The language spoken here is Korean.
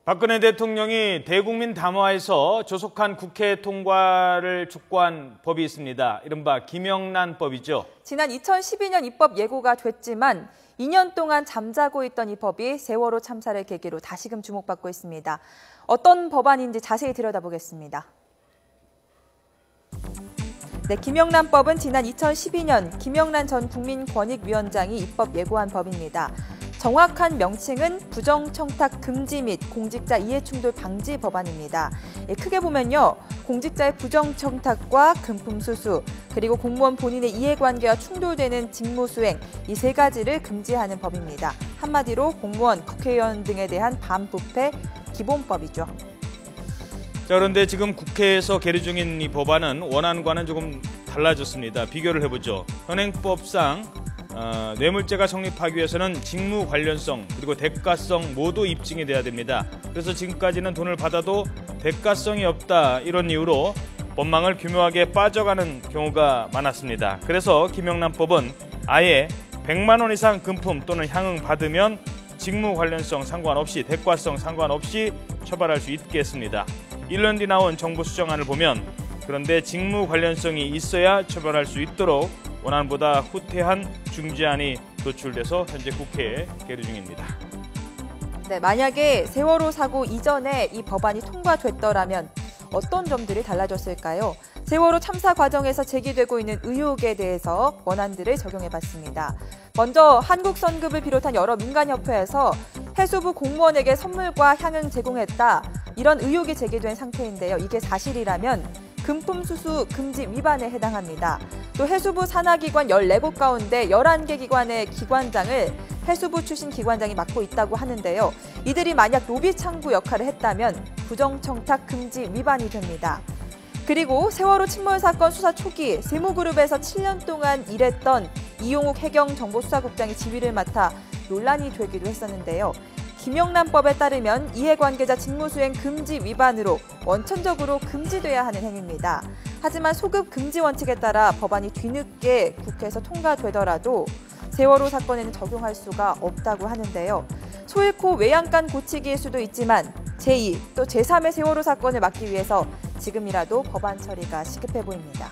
박근혜 대통령이 대국민 담화에서 조속한 국회 통과를 촉구한 법이 있습니다. 이른바 김영란법이죠. 지난 2012년 입법 예고가 됐지만 2년 동안 잠자고 있던 이 법이 세월호 참사를 계기로 다시금 주목받고 있습니다. 어떤 법안인지 자세히 들여다보겠습니다. 네, 김영란법은 지난 2012년 김영란 전 국민권익위원장이 입법 예고한 법입니다. 정확한 명칭은 부정청탁 금지 및 공직자 이해충돌 방지 법안입니다. 크게 보면요, 공직자의 부정청탁과 금품수수, 그리고 공무원 본인의 이해관계와 충돌되는 직무수행, 이 세 가지를 금지하는 법입니다. 한마디로 공무원, 국회의원 등에 대한 반부패 기본법이죠. 자, 그런데 지금 국회에서 계류 중인 이 법안은 원안과는 조금 달라졌습니다. 비교를 해보죠. 현행법상 뇌물죄가 성립하기 위해서는 직무 관련성 그리고 대가성 모두 입증이 돼야 됩니다. 그래서 지금까지는 돈을 받아도 대가성이 없다, 이런 이유로 법망을 교묘하게 빠져가는 경우가 많았습니다. 그래서 김영란법은 아예 100만 원 이상 금품 또는 향응 받으면 직무 관련성 상관없이 대가성 상관없이 처벌할 수 있게 했습니다. 1년 뒤 나온 정부 수정안을 보면 그런데 직무 관련성이 있어야 처벌할 수 있도록 원안보다 후퇴한 중지안이 도출돼서 현재 국회에 계류 중입니다. 네, 만약에 세월호 사고 이전에 이 법안이 통과됐더라면 어떤 점들이 달라졌을까요? 세월호 참사 과정에서 제기되고 있는 의혹에 대해서 원안들을 적용해봤습니다. 먼저 한국선급을 비롯한 여러 민간협회에서 해수부 공무원에게 선물과 향응 제공했다, 이런 의혹이 제기된 상태인데요. 이게 사실이라면 금품 수수 금지 위반에 해당합니다. 또 해수부 산하기관 14곳 가운데 11개 기관의 기관장을 해수부 출신 기관장이 맡고 있다고 하는데요. 이들이 만약 로비 창구 역할을 했다면 부정청탁 금지 위반이 됩니다. 그리고 세월호 침몰 사건 수사 초기 세무그룹에서 7년 동안 일했던 이용욱 해경정보수사국장이 지휘를 맡아 논란이 되기도 했었는데요. 김영란법에 따르면 이해관계자 직무수행 금지 위반으로 원천적으로 금지돼야 하는 행위입니다. 하지만 소급 금지 원칙에 따라 법안이 뒤늦게 국회에서 통과되더라도 세월호 사건에는 적용할 수가 없다고 하는데요. 소잃고 외양간 고치기일 수도 있지만 제2, 또 제3의 세월호 사건을 막기 위해서 지금이라도 법안 처리가 시급해 보입니다.